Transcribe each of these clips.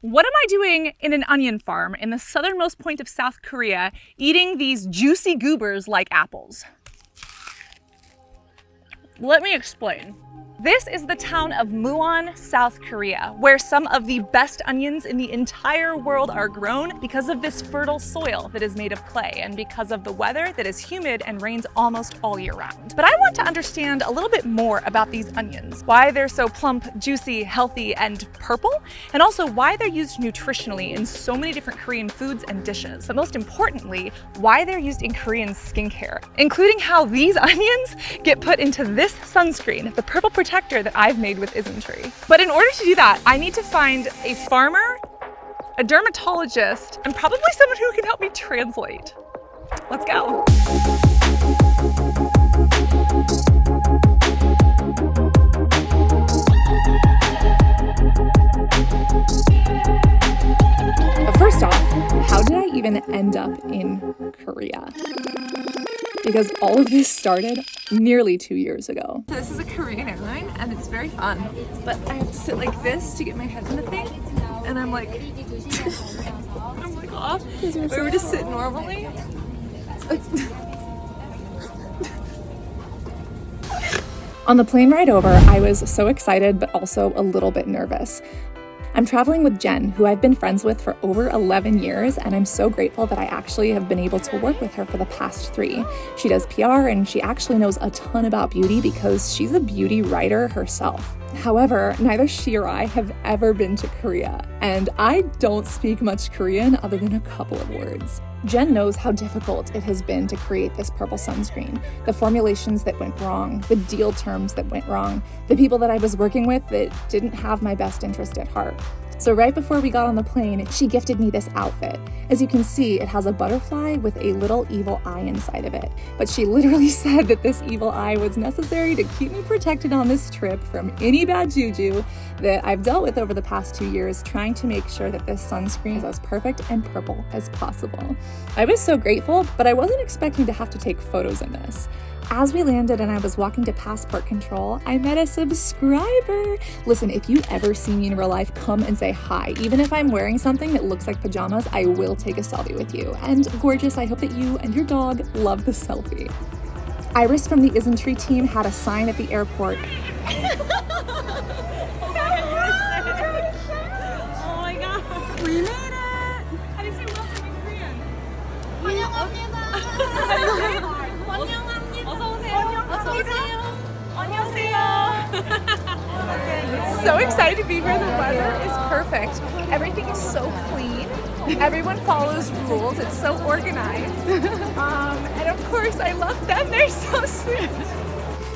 What am I doing in an onion farm in the southernmost point of South Korea eating these juicy goobers like apples? Let me explain. This is the town of Muon, South Korea, where some of the best onions in the entire world are grown because of this fertile soil that is made of clay and because of the weather that is humid and rains almost all year round. But I want to understand a little bit more about these onions, why they're so plump, juicy, healthy, and purple, and also why they're used nutritionally in so many different Korean foods and dishes. But most importantly, why they're used in Korean skincare, including how these onions get put into this sunscreen, the purple protector that I've made with Isntree. But in order to do that, I need to find a farmer, a dermatologist, and probably someone who can help me translate. Let's go. But first off, how did I even end up in Korea? Because all of this started nearly 2 years ago. So this is a Korean airline and it's very fun, but I have to sit like this to get my head in the thing, and I'm like, off. If I were to sit normally, on the plane ride over, I was so excited, but also a little bit nervous. I'm traveling with Jen, who I've been friends with for over 11 years, and I'm so grateful that I actually have been able to work with her for the past 3. She does PR, and she actually knows a ton about beauty because she's a beauty writer herself. However, neither she or I have ever been to Korea, and I don't speak much Korean other than a couple of words. Jen knows how difficult it has been to create this purple sunscreen, the formulations that went wrong, the deal terms that went wrong, the people that I was working with that didn't have my best interest at heart. So right before we got on the plane, she gifted me this outfit. As you can see, it has a butterfly with a little evil eye inside of it. But she literally said that this evil eye was necessary to keep me protected on this trip from any bad juju that I've dealt with over the past 2 years, trying to make sure that this sunscreen is as perfect and purple as possible. I was so grateful, but I wasn't expecting to have to take photos in this. As we landed and I was walking to passport control, I met a subscriber. Listen, if you ever see me in real life, come and say hi. Even if I'm wearing something that looks like pajamas, I will take a selfie with you. And gorgeous, I hope that you and your dog love the selfie. Iris from the Isntree team had a sign at the airport. Oh my god. We made it! How do you say welcome in Korean? So excited to be here. The weather is perfect. Everything is so clean. Everyone follows rules. It's so organized. And of course, I love them. They're so sweet.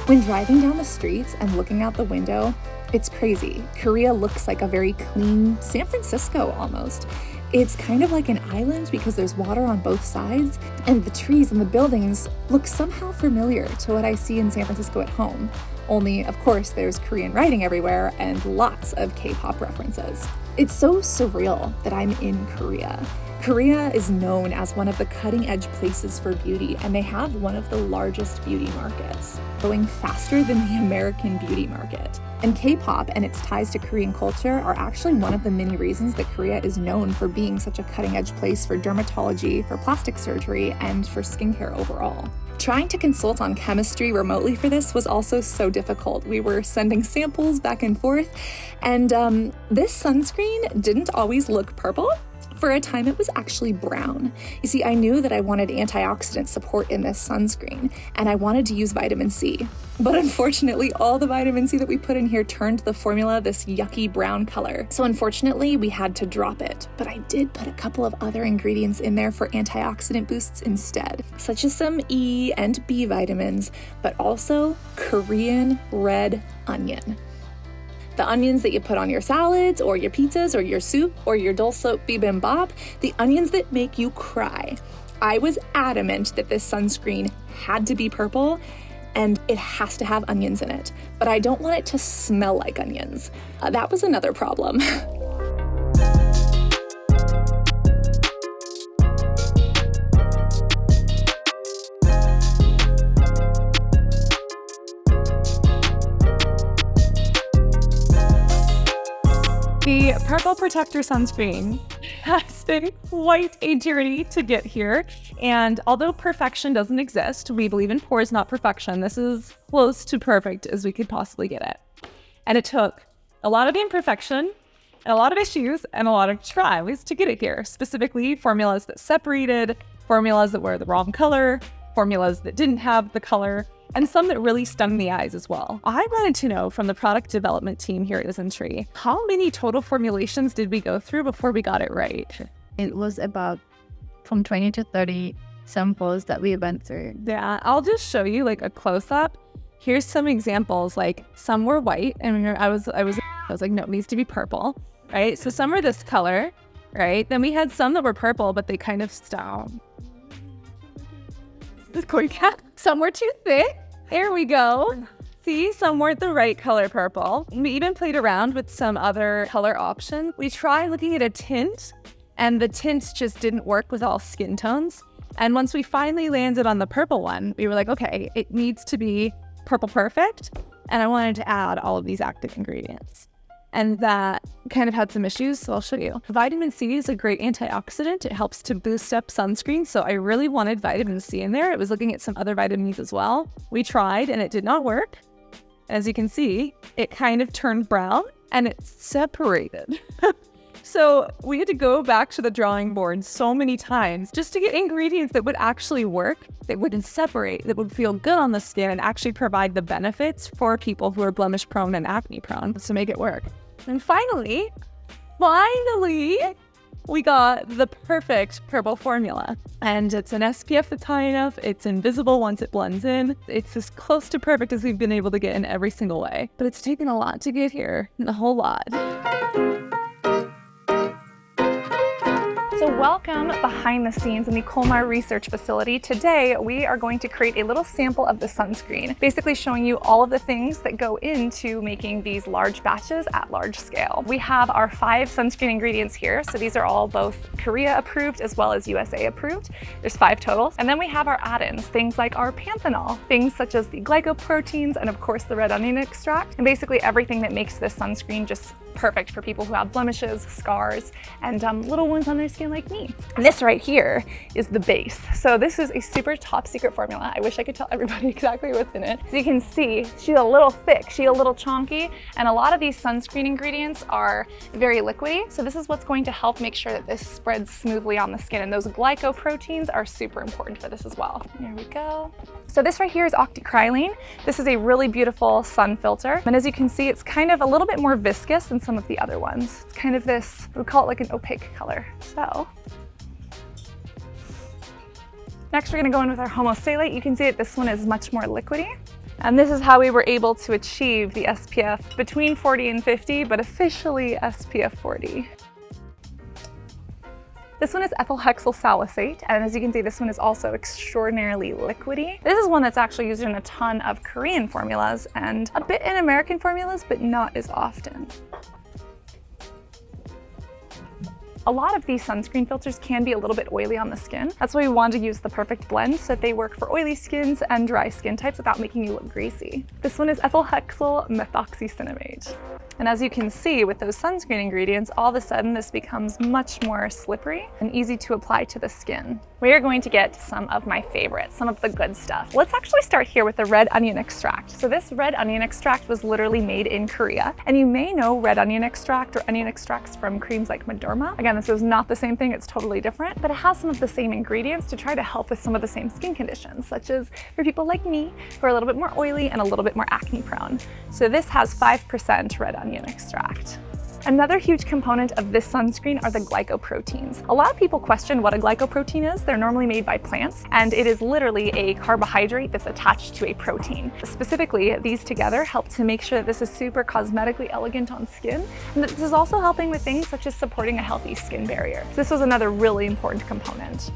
When driving down the streets and looking out the window, it's crazy. Korea looks like a very clean San Francisco almost. It's kind of like an island because there's water on both sides, and the trees and the buildings look somehow familiar to what I see in San Francisco at home. Only, of course, there's Korean writing everywhere and lots of K-pop references. It's so surreal that I'm in Korea. Korea is known as one of the cutting-edge places for beauty, and they have one of the largest beauty markets, growing faster than the American beauty market. And K-pop and its ties to Korean culture are actually one of the many reasons that Korea is known for being such a cutting-edge place for dermatology, for plastic surgery, and for skincare overall. Trying to consult on chemistry remotely for this was also so difficult. We were sending samples back and forth, and this sunscreen didn't always look purple. For a time, it was actually brown. You see, I knew that I wanted antioxidant support in this sunscreen, and I wanted to use vitamin C. But unfortunately, all the vitamin C that we put in here turned the formula this yucky brown color. So unfortunately, we had to drop it. But I did put a couple of other ingredients in there for antioxidant boosts instead, such as some E and B vitamins, but also Korean red onion. The onions that you put on your salads or your pizzas or your soup or your dulsot bibimbap, the onions that make you cry. I was adamant that this sunscreen had to be purple and it has to have onions in it, but I don't want it to smell like onions. That was another problem. The Purple Protector Sunscreen has been quite a journey to get here. And although perfection doesn't exist, we believe in pores, not perfection. This is close to perfect as we could possibly get it. And it took a lot of imperfection, and a lot of issues, and a lot of tries to get it here. Specifically, formulas that separated, formulas that were the wrong color, formulas that didn't have the color, and some that really stung the eyes as well. I wanted to know from the product development team here at Sunscreen, how many total formulations did we go through before we got it right? It was about from 20 to 30 samples that we went through. Yeah, I'll just show you like a close-up. Here's some examples, like some were white, and I was like, no, it needs to be purple, right? So some are this color, right? Then we had some that were purple, but they kind of stung. Some were too thick. There we go. See, some weren't the right color purple. We even played around with some other color options. We tried looking at a tint, and the tints just didn't work with all skin tones. And once we finally landed on the purple one, we were like, okay, it needs to be purple perfect. And I wanted to add all of these active ingredients. And that kind of had some issues, so I'll show you. Vitamin C is a great antioxidant. It helps to boost up sunscreen, so I really wanted vitamin C in there. It was looking at some other vitamins as well. We tried, and it did not work. As you can see, it kind of turned brown, and it separated. So we had to go back to the drawing board so many times just to get ingredients that would actually work, that wouldn't separate, that would feel good on the skin and actually provide the benefits for people who are blemish prone and acne prone to make it work. And finally, we got the perfect purple formula. And it's an SPF that's high enough, it's invisible once it blends in. It's as close to perfect as we've been able to get in every single way. But it's taken a lot to get here, a whole lot. So welcome behind the scenes in the Colmar Research Facility. Today, we are going to create a little sample of the sunscreen, basically showing you all of the things that go into making these large batches at large scale. We have our 5 sunscreen ingredients here. So these are all both Korea approved as well as USA approved. There's 5 total. And then we have our add-ins, things like our panthenol, things such as the glycoproteins, and of course the red onion extract, and basically everything that makes this sunscreen just perfect for people who have blemishes, scars, and little wounds on their skin like me. And this right here is the base. So this is a super top secret formula. I wish I could tell everybody exactly what's in it. So you can see she's a little thick, she's a little chunky, and a lot of these sunscreen ingredients are very liquidy. So this is what's going to help make sure that this spreads smoothly on the skin, and those glycoproteins are super important for this as well. There we go. So this right here is octocrylene. This is a really beautiful sun filter. And as you can see, it's kind of a little bit more viscous than some of the other ones. It's kind of this, we call it like an opaque color. So next we're gonna go in with our homosalate. You can see that this one is much more liquidy. And this is how we were able to achieve the SPF between 40 and 50, but officially SPF 40. This one is ethyl hexyl salicylate, and as you can see, this one is also extraordinarily liquidy. This is one that's actually used in a ton of Korean formulas and a bit in American formulas, but not as often. A lot of these sunscreen filters can be a little bit oily on the skin. That's why we wanted to use the perfect blend so that they work for oily skins and dry skin types without making you look greasy. This one is ethyl hexyl methoxycinnamate. And as you can see with those sunscreen ingredients, all of a sudden this becomes much more slippery and easy to apply to the skin. We are going to get some of my favorites, some of the good stuff. Let's actually start here with the red onion extract. So this red onion extract was literally made in Korea. And you may know red onion extract or onion extracts from creams like Mederma. Again, this is not the same thing, it's totally different, but it has some of the same ingredients to try to help with some of the same skin conditions, such as for people like me who are a little bit more oily and a little bit more acne prone. So this has 5% red onion extract. Another huge component of this sunscreen are the glycoproteins. A lot of people question what a glycoprotein is. They're normally made by plants, and it is literally a carbohydrate that's attached to a protein. Specifically, these together help to make sure that this is super cosmetically elegant on skin, and that this is also helping with things such as supporting a healthy skin barrier. So this was another really important component.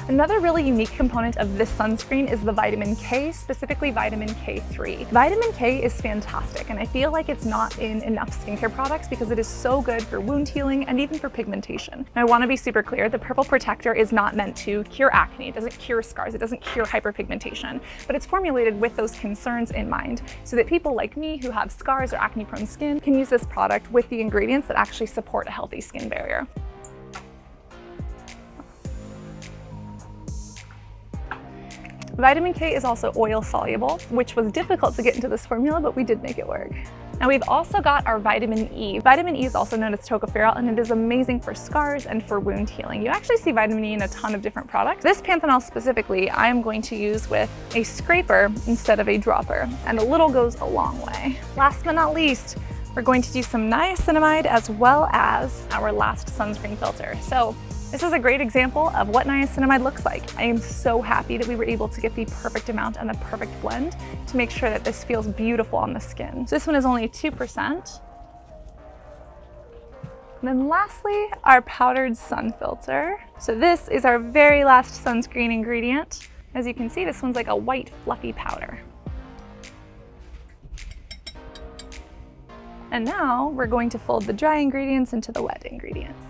Another really unique component of this sunscreen is the vitamin K, specifically vitamin K3. Vitamin K is fantastic, and I feel like it's not in enough skincare products because it is so good for wound healing and even for pigmentation. Now, I want to be super clear, the Purple Protector is not meant to cure acne, it doesn't cure scars, it doesn't cure hyperpigmentation, but it's formulated with those concerns in mind so that people like me who have scars or acne-prone skin can use this product with the ingredients that actually support a healthy skin barrier. Vitamin K is also oil soluble, which was difficult to get into this formula, but we did make it work. Now we've also got our vitamin E. Vitamin E is also known as tocopherol, and it is amazing for scars and for wound healing. You actually see vitamin E in a ton of different products. This panthenol specifically, I am going to use with a scraper instead of a dropper, and a little goes a long way. Last but not least, we're going to do some niacinamide as well as our last sunscreen filter. So this is a great example of what niacinamide looks like. I am so happy that we were able to get the perfect amount and the perfect blend to make sure that this feels beautiful on the skin. So this one is only 2%. And then lastly, our powdered sun filter. So this is our very last sunscreen ingredient. As you can see, this one's like a white fluffy powder. And now we're going to fold the dry ingredients into the wet ingredients.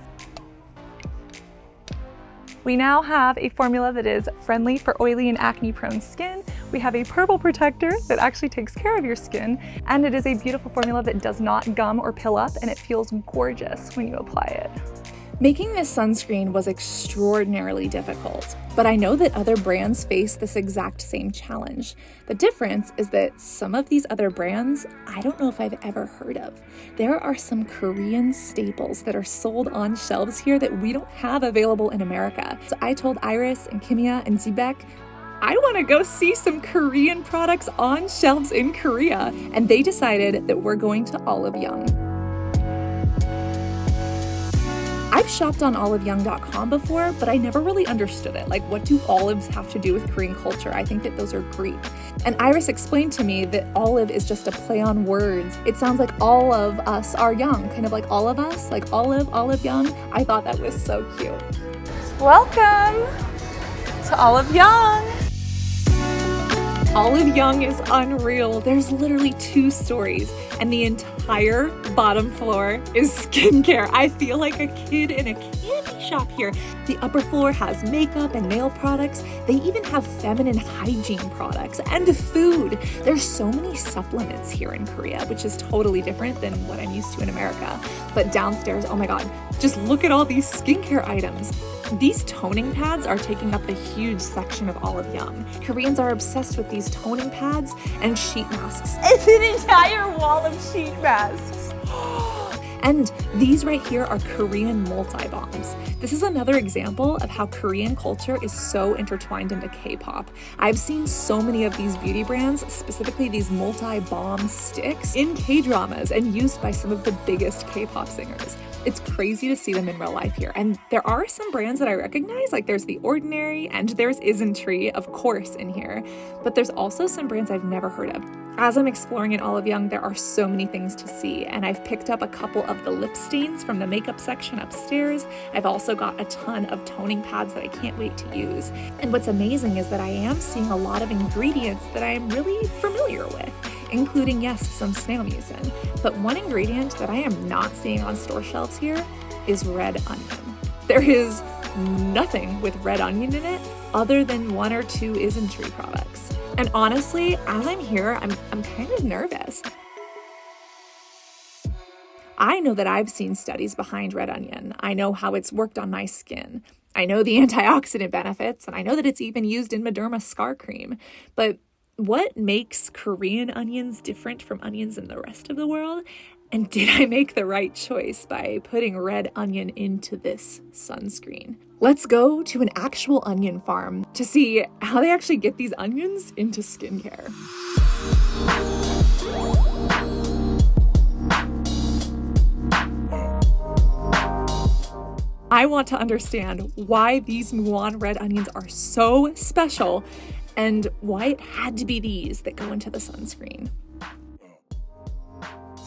We now have a formula that is friendly for oily and acne-prone skin. We have a purple protector that actually takes care of your skin, and it is a beautiful formula that does not gum or pill up, and it feels gorgeous when you apply it. Making this sunscreen was extraordinarily difficult, but I know that other brands face this exact same challenge. The difference is that some of these other brands, I don't know if I've ever heard of. There are some Korean staples that are sold on shelves here that we don't have available in America. So I told Iris and Kimia and Zibek, I want to go see some Korean products on shelves in Korea, and they decided that we're going to Olive Young. I've shopped on oliveyoung.com before, but I never really understood it. Like, what do olives have to do with Korean culture? I think that those are Greek. And Iris explained to me that olive is just a play on words. It sounds like all of us are young, kind of like all of us, like olive young. I thought that was so cute. Welcome to Olive Young. Olive Young is unreal. There's literally 2 stories, and the entire bottom floor is skincare. I feel like a kid in a candy shop here. The upper floor has makeup and nail products. They even have feminine hygiene products and food. There's so many supplements here in Korea, which is totally different than what I'm used to in America. But downstairs, oh my God, just look at all these skincare items. These toning pads are taking up a huge section of Olive Young. Koreans are obsessed with these toning pads and sheet masks. It's an entire wall of sheet masks. And these right here are Korean multi-bombs. This is another example of how Korean culture is so intertwined into K-pop. I've seen so many of these beauty brands, specifically these multi-bomb sticks, in K-dramas and used by some of the biggest K-pop singers. It's crazy to see them in real life here. And there are some brands that I recognize, like there's The Ordinary and there's Isntree, of course, in here. But there's also some brands I've never heard of. As I'm exploring in Olive Young, there are so many things to see, and I've picked up a couple of the lip stains from the makeup section upstairs. I've also got a ton of toning pads that I can't wait to use. And what's amazing is that I am seeing a lot of ingredients that I'm really familiar with, including, yes, some snail mucin. But one ingredient that I am not seeing on store shelves here is red onion. There is nothing with red onion in it other than 1 or 2 Isntree products. And honestly, as I'm here, I'm kind of nervous. I know that I've seen studies behind red onion. I know how it's worked on my skin. I know the antioxidant benefits, and I know that it's even used in Mederma scar cream. But what makes Korean onions different from onions in the rest of the world? And did I make the right choice by putting red onion into this sunscreen? Let's go to an actual onion farm to see how they actually get these onions into skincare. I want to understand why these Muon red onions are so special and why it had to be these that go into the sunscreen.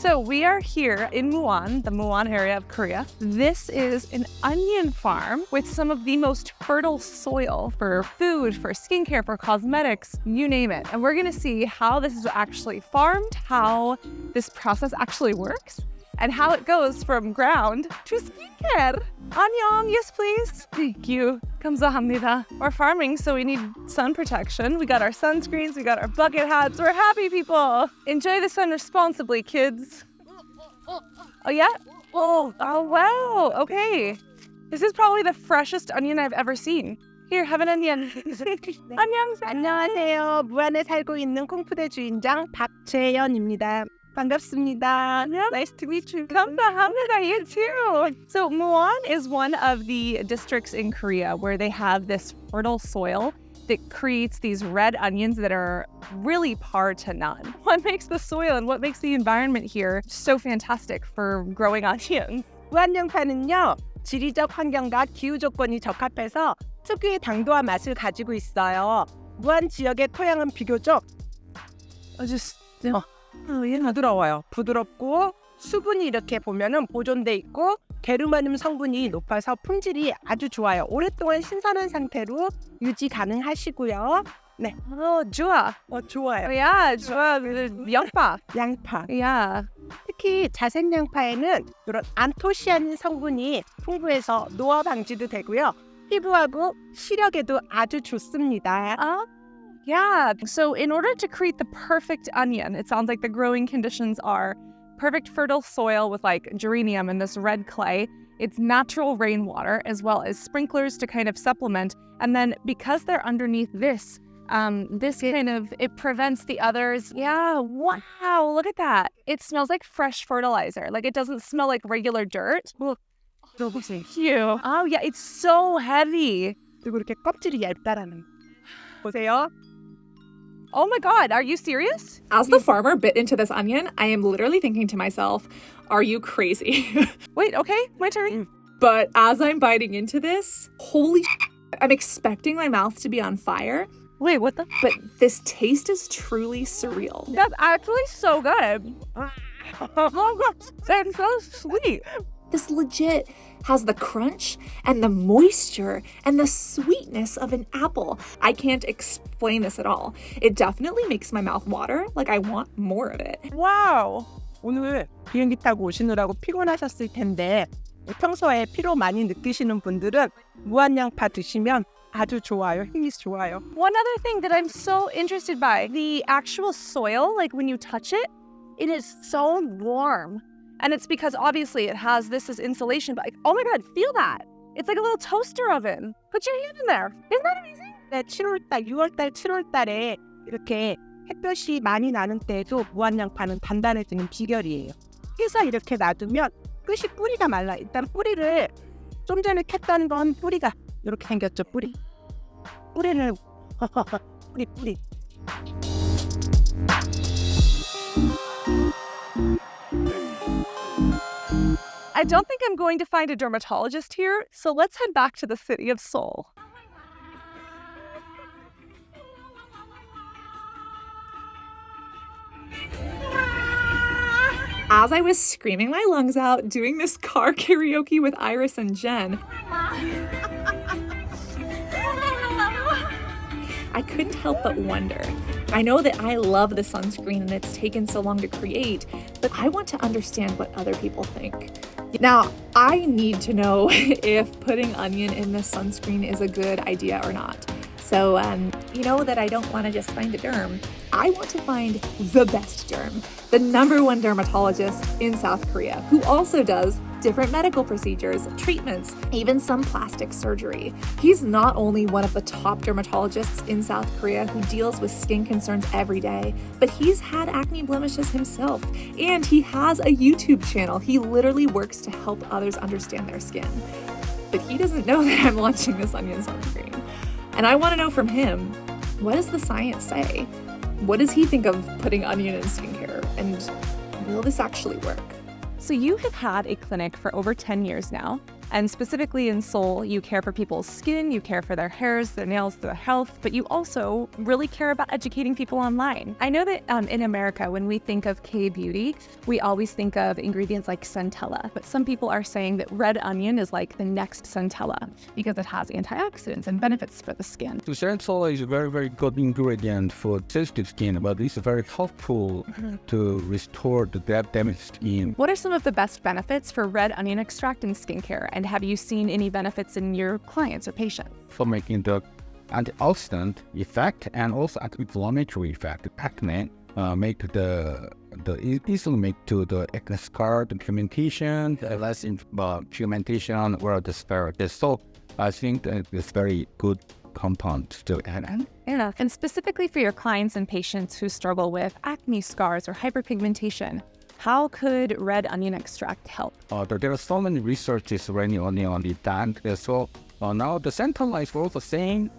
So we are here in Muan, the Muan area of Korea. This is an onion farm with some of the most fertile soil for food, for skincare, for cosmetics, you name it. And we're gonna see how this is actually farmed, how this process actually works, and how it goes from ground to skincare. Annyeong, yes please. Thank you. 감사합니다. We're farming, so we need sun protection. We got our sunscreens, we got our bucket hats. We're happy people. Enjoy the sun responsibly, kids. Oh yeah? Oh wow. Okay. This is probably the freshest onion I've ever seen. Here, have an onion. 안녕. 안녕하세요. 무안에 살고 있는 콩푸대 주인장 박채연입니다. 반갑습니다. Nice to meet you. 감사합니다, you too. So Muan is one of the districts in Korea where they have this fertile soil that creates these red onions that are really par to none. What makes the soil and what makes the environment here so fantastic for growing onions? 무안양파는요. 지리적 환경과 기후 조건이 적합해서 특유의 당도와 맛을 가지고 있어요. 무안 지역의 토양은 비교적 부드러워요. 부드럽고 수분이 이렇게 보면은 보존돼 있고 게르마늄 성분이 높아서 품질이 아주 좋아요. 오랫동안 신선한 상태로 유지 가능하시고요. 네. 좋아. 좋아요. Yeah, 좋아. 양파. 양파. Yeah. 특히 자색 양파에는 이런 안토시아닌 성분이 풍부해서 노화 방지도 되고요. 피부하고 시력에도 아주 좋습니다. Yeah. So in order to create the perfect onion, it sounds like the growing conditions are perfect fertile soil with like geranium and this red clay. It's natural rainwater as well as sprinklers to kind of supplement. And then because they're underneath this it prevents the others. Yeah, wow, look at that. It smells like fresh fertilizer. Like it doesn't smell like regular dirt. Cute. Oh yeah, it's so heavy. 그리고 이렇게 껍질이 얇다라는 보세요. Oh my God, are you serious? As the farmer bit into this onion, I am literally thinking to myself, are you crazy? Wait, okay, my turn. But as I'm biting into this, holy I'm expecting my mouth to be on fire. Wait, what the? But this taste is truly surreal. That's actually so good. That's so sweet. This legit has the crunch and the moisture and the sweetness of an apple. I can't explain this at all. It definitely makes my mouth water. Like I want more of it. Wow. 오늘 비행기 타고 오시느라고 피곤하셨을 텐데 평소에 피로 많이 느끼시는 분들은 무안양파 드시면 아주 좋아요. 힘이 좋아요. One other thing that I'm so interested by, the actual soil, like when you touch it, it is so warm. And it's because obviously it has this as insulation, but like, oh my God, feel that. It's like a little toaster oven. Put your hand in there. Isn't that amazing? 네, 7월달, 6월달, 7월달에 이렇게 햇볕이 많이 나는 때에도 무안양파는 단단해지는 비결이에요. 해서 이렇게 놔두면 끝이 뿌리가 말라. 일단 뿌리를 좀 전에 캤던 건 뿌리가 이렇게 생겼죠. 뿌리를 뿌리. I don't think I'm going to find a dermatologist here, so let's head back to the city of Seoul. As I was screaming my lungs out, doing this car karaoke with Iris and Jen, I couldn't help but wonder. I know that I love the sunscreen and it's taken so long to create, but I want to understand what other people think. Now, I need to know if putting onion in the sunscreen is a good idea or not. So, you know that I don't want to just find a derm. I want to find the best derm, the #1 dermatologist in South Korea, who also does different medical procedures, treatments, even some plastic surgery. He's not only one of the top dermatologists in South Korea who deals with skin concerns every day, but he's had acne blemishes himself, and he has a YouTube channel. He literally works to help others understand their skin. But he doesn't know that I'm launching this onion sunscreen. And I want to know from him, what does the science say? What does he think of putting onion in skincare? And will this actually work? So you have had a clinic for over 10 years now. And specifically in Seoul, you care for people's skin, you care for their hairs, their nails, their health, but you also really care about educating people online. I know that in America, when we think of K-beauty, we always think of ingredients like centella, but some people are saying that red onion is like the next centella because it has antioxidants and benefits for the skin. So centella is a very, very good ingredient for sensitive skin, but it's very helpful to restore the damaged skin. What are some of the best benefits for red onion extract in skincare? And have you seen any benefits in your clients or patients? For making the antioxidant effect and also anti-inflammatory effect, acne make the easily make to the acne scar, the pigmentation, less pigmentation or the scar. So I think that it's very good compound to add in. Fair enough. And specifically for your clients and patients who struggle with acne scars or hyperpigmentation, how could red onion extract help? There are so many researches running on that. So now the centella is also same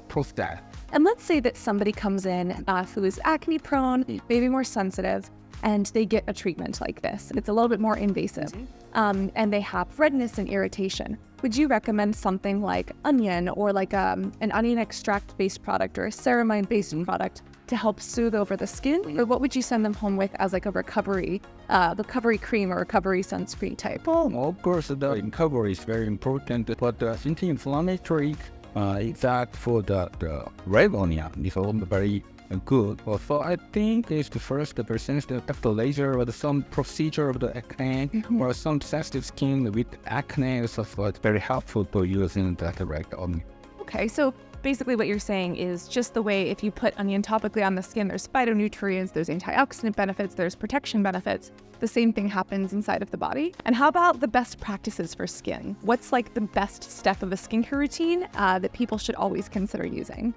process. And let's say that somebody comes in who is acne prone, maybe more sensitive, and they get a treatment like this. It's a little bit more invasive, and they have redness and irritation. Would you recommend something like onion or like an onion extract-based product or a ceramide-based product to help soothe over the skin? Or what would you send them home with as like a recovery cream or recovery sunscreen type? Of course, the recovery is very important, but the anti-inflammatory effect for the red onion is also very good. So I think it's the first person after laser or some procedure of the acne or some sensitive skin with acne, so it's very helpful to using that red onion. Okay, so basically what you're saying is just the way if you put onion topically on the skin, there's phytonutrients, there's antioxidant benefits, there's protection benefits. The same thing happens inside of the body. And how about the best practices for skin? What's like the best step of a skincare routine that people should always consider using?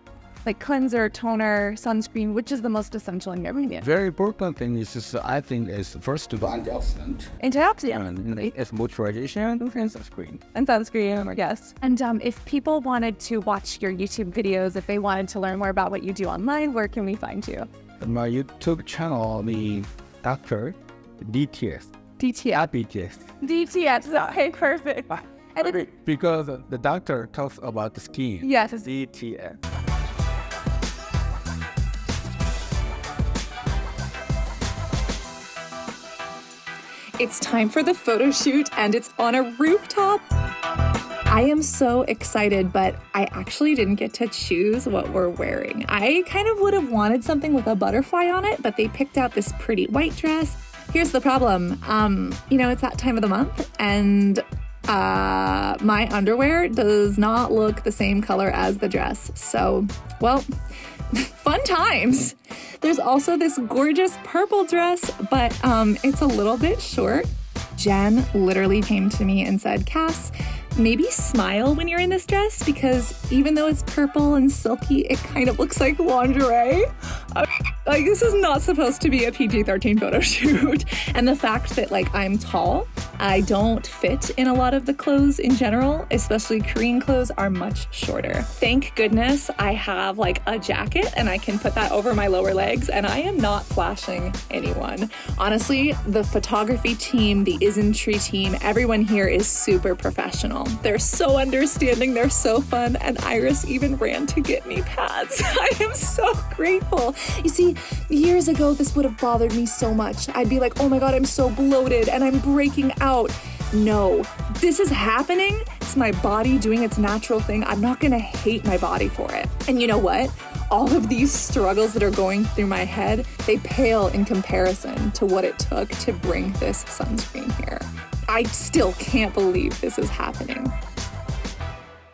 Like cleanser, toner, sunscreen, which is the most essential ingredient? Very important thing is I think is first the antioxidant. Antioxidant. And it's moisturization and sunscreen. And sunscreen, yes. And if people wanted to watch your YouTube videos, if they wanted to learn more about what you do online, where can we find you? My YouTube channel, the Dr. DTS. DTS. BTS. DTS. Okay, perfect. Because the doctor talks about the skin. Yes. DTS. It's time for the photo shoot and it's on a rooftop. I am so excited, but I actually didn't get to choose what we're wearing. I kind of would have wanted something with a butterfly on it, but they picked out this pretty white dress. Here's the problem. It's that time of the month and my underwear does not look the same color as the dress. So, well, fun times. There's also this gorgeous purple dress, but it's a little bit short. Jen literally came to me and said, Cass, maybe smile when you're in this dress because even though it's purple and silky, it kind of looks like lingerie. Like, this is not supposed to be a PG-13 photo shoot. And the fact that, I'm tall, I don't fit in a lot of the clothes in general, especially Korean clothes are much shorter. Thank goodness I have, a jacket and I can put that over my lower legs and I am not flashing anyone. Honestly, the photography team, the Isntree team, everyone here is super professional. They're so understanding, they're so fun, and Iris even ran to get me pads. I am so grateful. You see, years ago, this would have bothered me so much. I'd be like, oh my God, I'm so bloated and I'm breaking out. No, this is happening. It's my body doing its natural thing. I'm not gonna hate my body for it. And you know what? All of these struggles that are going through my head, they pale in comparison to what it took to bring this sunscreen here. I still can't believe this is happening.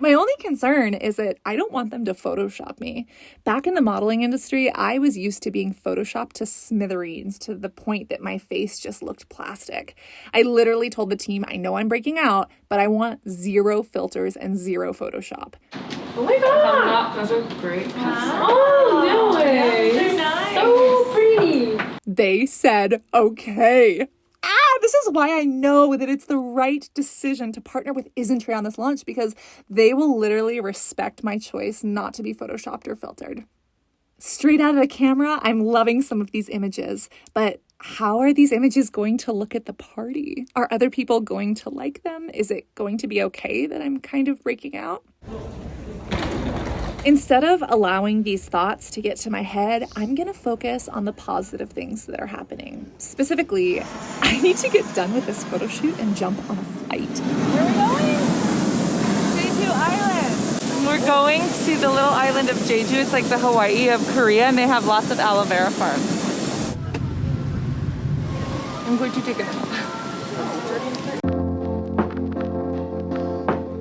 My only concern is that I don't want them to Photoshop me. Back in the modeling industry, I was used to being Photoshopped to smithereens to the point that my face just looked plastic. I literally told the team, I know I'm breaking out, but I want 0 filters and 0 Photoshop. Oh my God! Those are great. Wow. Oh, no way! They're nice. So pretty. They said, okay. This is why I know that it's the right decision to partner with Isntree on this launch because they will literally respect my choice not to be Photoshopped or filtered. Straight out of the camera, I'm loving some of these images, but how are these images going to look at the party? Are other people going to like them? Is it going to be okay that I'm kind of breaking out? Instead of allowing these thoughts to get to my head, I'm gonna focus on the positive things that are happening. Specifically, I need to get done with this photo shoot and jump on a flight. Where are we going? Jeju Island. We're going to the little island of Jeju. It's like the Hawaii of Korea, and they have lots of aloe vera farms. I'm going to take a nap.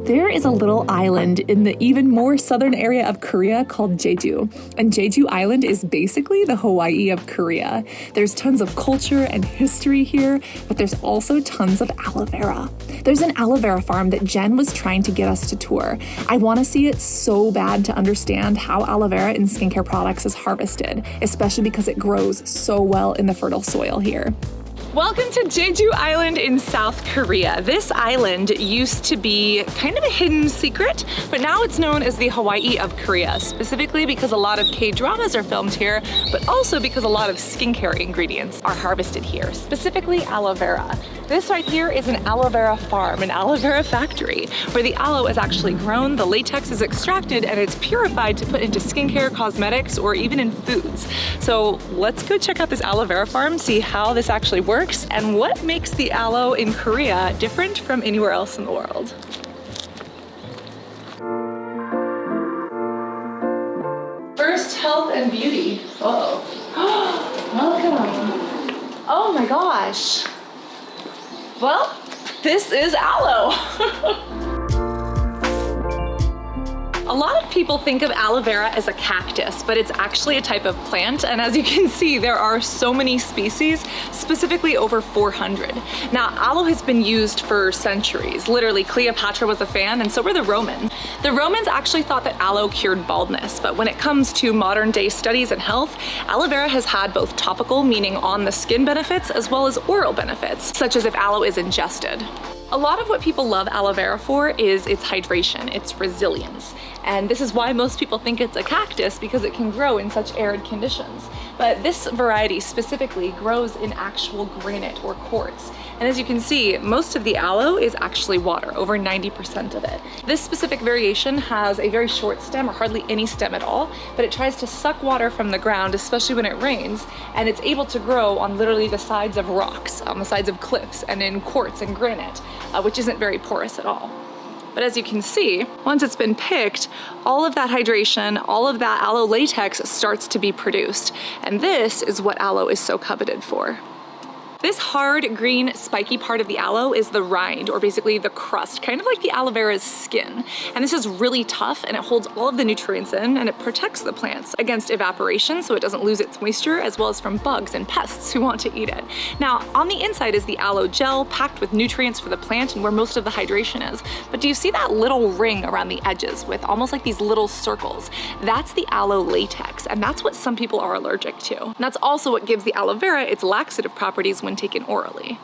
There is a little island in the even more southern area of Korea called Jeju. And Jeju Island is basically the Hawaii of Korea. There's tons of culture and history here, but there's also tons of aloe vera. There's an aloe vera farm that Jen was trying to get us to tour. I want to see it so bad to understand how aloe vera in skincare products is harvested, especially because it grows so well in the fertile soil here. Welcome to Jeju Island in South Korea. This island used to be kind of a hidden secret, but now it's known as the Hawaii of Korea, specifically because a lot of K-dramas are filmed here, but also because a lot of skincare ingredients are harvested here, specifically aloe vera. This right here is an aloe vera farm, an aloe vera factory, where the aloe is actually grown, the latex is extracted, and it's purified to put into skincare, cosmetics, or even in foods. So let's go check out this aloe vera farm, see how this actually works, and what makes the aloe in Korea different from anywhere else in the world. First, health and beauty. Whoa. Welcome. Oh my gosh. Well, this is aloe. A lot of people think of aloe vera as a cactus, but it's actually a type of plant, and as you can see, there are so many species, specifically over 400. Now, aloe has been used for centuries. Literally, Cleopatra was a fan, and so were the Romans. The Romans actually thought that aloe cured baldness, but when it comes to modern day studies and health, aloe vera has had both topical, meaning on the skin benefits, as well as oral benefits, such as if aloe is ingested. A lot of what people love aloe vera for is its hydration, its resilience. And this is why most people think it's a cactus, because it can grow in such arid conditions. But this variety specifically grows in actual granite or quartz. And as you can see, most of the aloe is actually water, over 90% of it. This specific variation has a very short stem, or hardly any stem at all, but it tries to suck water from the ground, especially when it rains, and it's able to grow on literally the sides of rocks, on the sides of cliffs, and in quartz and granite, which isn't very porous at all. But as you can see, once it's been picked, all of that hydration, all of that aloe latex starts to be produced. And this is what aloe is so coveted for. This hard, green, spiky part of the aloe is the rind, or basically the crust, kind of like the aloe vera's skin. And this is really tough, and it holds all of the nutrients in, and it protects the plants against evaporation so it doesn't lose its moisture, as well as from bugs and pests who want to eat it. Now, on the inside is the aloe gel, packed with nutrients for the plant and where most of the hydration is. But do you see that little ring around the edges with almost like these little circles? That's the aloe latex, and that's what some people are allergic to. And that's also what gives the aloe vera its laxative properties when taken orally.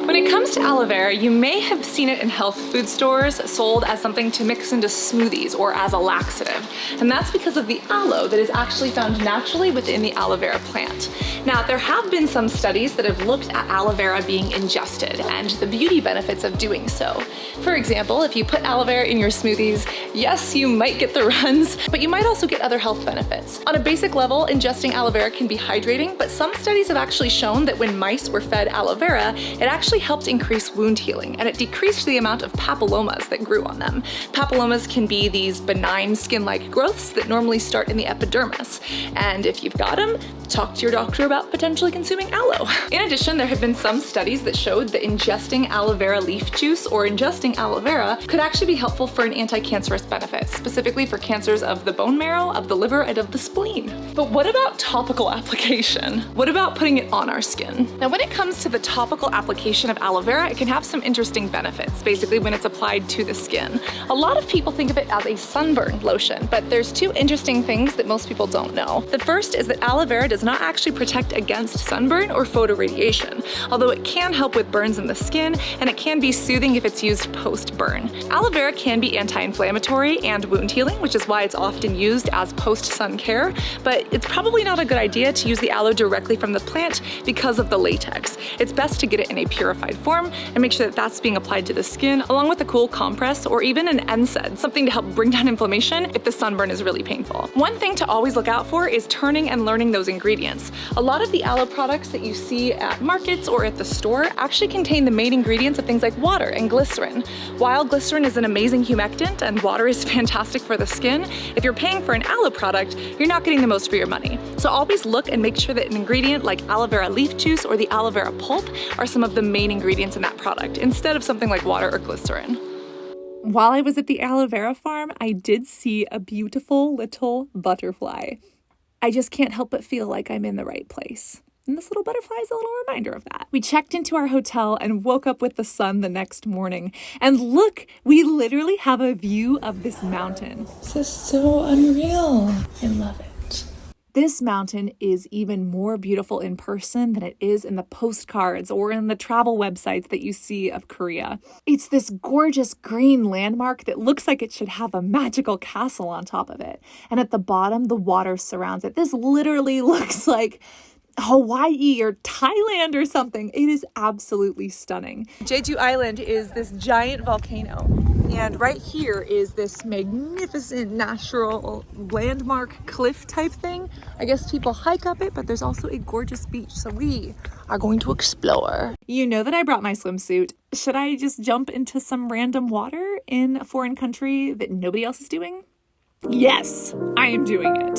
When it comes to aloe vera, you may have seen it in health food stores sold as something to mix into smoothies or as a laxative. And that's because of the aloe that is actually found naturally within the aloe vera plant. Now, there have been some studies that have looked at aloe vera being ingested and the beauty benefits of doing so. For example, if you put aloe vera in your smoothies, yes, you might get the runs, but you might also get other health benefits. On a basic level, ingesting aloe vera can be hydrating, but some studies have actually shown that when mice were fed aloe vera, it actually helped increase wound healing, and it decreased the amount of papillomas that grew on them. Papillomas can be these benign skin-like growths that normally start in the epidermis, and if you've got them, talk to your doctor about potentially consuming aloe. In addition, there have been some studies that showed that ingesting aloe vera leaf juice or ingesting aloe vera could actually be helpful for an anti-cancerous benefit, specifically for cancers of the bone marrow, of the liver, and of the spleen. But what about topical application? What about putting it on our skin? Now, when it comes to the topical application of aloe vera, it can have some interesting benefits, basically when it's applied to the skin. A lot of people think of it as a sunburn lotion, but there's two interesting things that most people don't know. The first is that aloe vera does does not actually protect against sunburn or photoradiation, although it can help with burns in the skin, and it can be soothing if it's used post-burn. Aloe vera can be anti-inflammatory and wound healing, which is why it's often used as post-sun care, but it's probably not a good idea to use the aloe directly from the plant because of the latex. It's best to get it in a purified form and make sure that that's being applied to the skin, along with a cool compress or even an NSAID, something to help bring down inflammation if the sunburn is really painful. One thing to always look out for is turning and learning those ingredients. A lot of the aloe products that you see at markets or at the store actually contain the main ingredients of things like water and glycerin. While glycerin is an amazing humectant and water is fantastic for the skin, if you're paying for an aloe product, you're not getting the most for your money. So always look and make sure that an ingredient like aloe vera leaf juice or the aloe vera pulp are some of the main ingredients in that product, instead of something like water or glycerin. While I was at the aloe vera farm, I did see a beautiful little butterfly. I just can't help but feel like I'm in the right place. And this little butterfly is a little reminder of that. We checked into our hotel and woke up with the sun the next morning. And look, we literally have a view of this mountain. This is so unreal. I love it. This mountain is even more beautiful in person than it is in the postcards or in the travel websites that you see of Korea. It's this gorgeous green landmark that looks like it should have a magical castle on top of it. And at the bottom, the water surrounds it. This literally looks like Hawaii or Thailand or something. It is absolutely stunning. Jeju Island is this giant volcano. And right here is this magnificent natural landmark cliff type thing. I guess people hike up it, but there's also a gorgeous beach. So we are going to explore. You know that I brought my swimsuit. Should I just jump into some random water in a foreign country that nobody else is doing? Yes, I am doing it.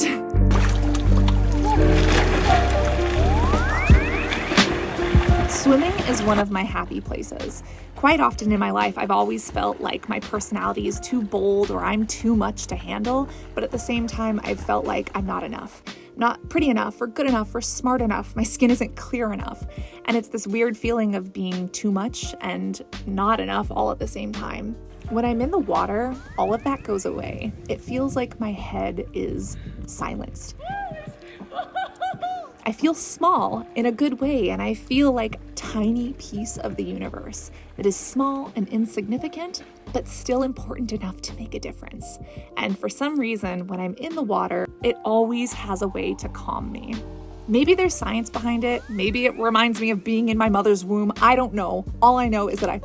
Swimming is one of my happy places. Quite often in my life, I've always felt like my personality is too bold or I'm too much to handle, but at the same time, I've felt like I'm not enough. Not pretty enough or good enough or smart enough. My skin isn't clear enough. And it's this weird feeling of being too much and not enough all at the same time. When I'm in the water, all of that goes away. It feels like my head is silenced. I feel small in a good way, and I feel like a tiny piece of the universe that is small and insignificant, but still important enough to make a difference. And for some reason, when I'm in the water, it always has a way to calm me. Maybe there's science behind it. Maybe it reminds me of being in my mother's womb. I don't know. All I know is that I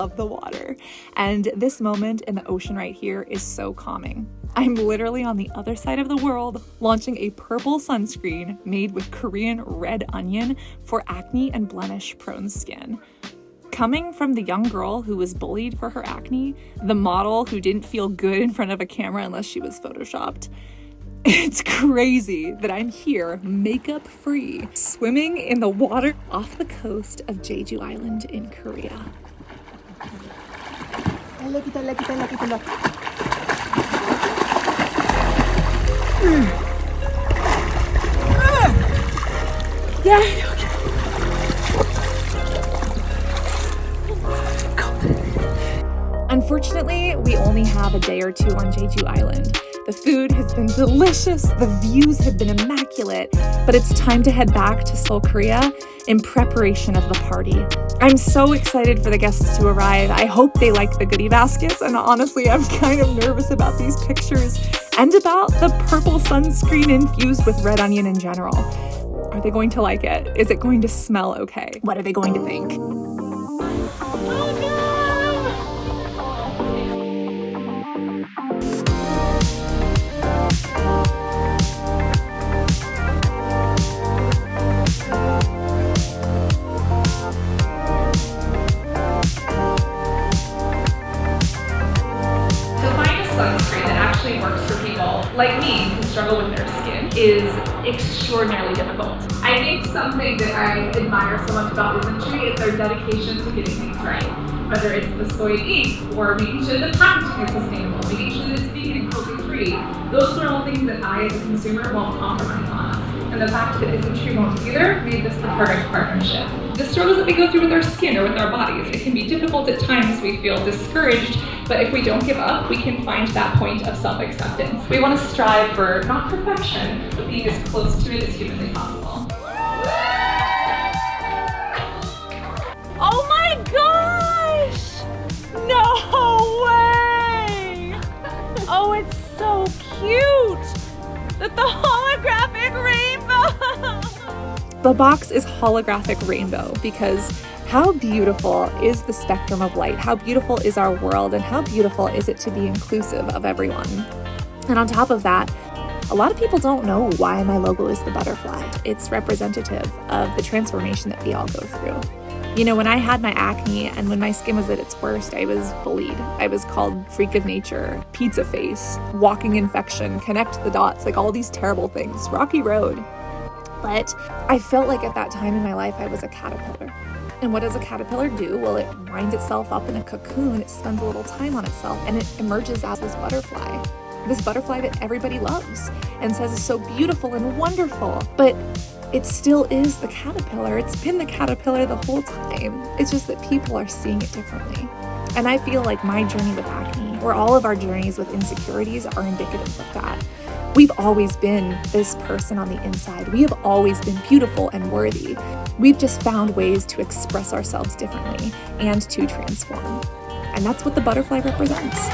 love the water. And this moment in the ocean right here is so calming. I'm literally on the other side of the world launching a purple sunscreen made with Korean red onion for acne and blemish prone skin. Coming from the young girl who was bullied for her acne, the model who didn't feel good in front of a camera unless she was photoshopped, it's crazy that I'm here, makeup free, swimming in the water off the coast of Jeju Island in Korea. Unfortunately, we only have a day or two on Jeju Island. The food has been delicious, the views have been immaculate, but it's time to head back to Seoul, Korea in preparation of the party. I'm so excited for the guests to arrive. I hope they like the goodie baskets, and honestly, I'm kind of nervous about these pictures and about the purple sunscreen infused with red onion in general. Are they going to like it? Is it going to smell okay? What are they going to think? Sunscreen that actually works for people like me who struggle with their skin is extraordinarily difficult. I think something that I admire so much about this industry is their dedication to getting things right. Whether it's the soy ink or making sure the packaging is sustainable, making sure that it's vegan and cruelty-free. Those are all things that I as a consumer won't compromise on. and the fact that it's a true bone together made this the perfect partnership. The struggles that we go through with our skin or with our bodies, it can be difficult at times. We feel discouraged, but if we don't give up, we can find that point of self-acceptance. We want to strive for not perfection, but being as close to it as humanly possible. Oh my gosh! No way! Oh, it's so cute! The holographic rainbow! The box is holographic rainbow because how beautiful is the spectrum of light? How beautiful is our world, and how beautiful is it to be inclusive of everyone? And on top of that, a lot of people don't know why my logo is the butterfly. It's representative of the transformation that we all go through. You know, when I had my acne and when my skin was at its worst, I was bullied. I was called freak of nature, pizza face, walking infection, connect the dots, like all these terrible things, rocky road. But I felt like at that time in my life, I was a caterpillar. And what does a caterpillar do? Well, it winds itself up in a cocoon, it spends a little time on itself, and it emerges as this butterfly that everybody loves and says is so beautiful and wonderful. But it still is the caterpillar. It's been the caterpillar the whole time. It's just that people are seeing it differently. And I feel like my journey with acne, or all of our journeys with insecurities, are indicative of that. We've always been this person on the inside. We have always been beautiful and worthy. We've just found ways to express ourselves differently and to transform. And that's what the butterfly represents.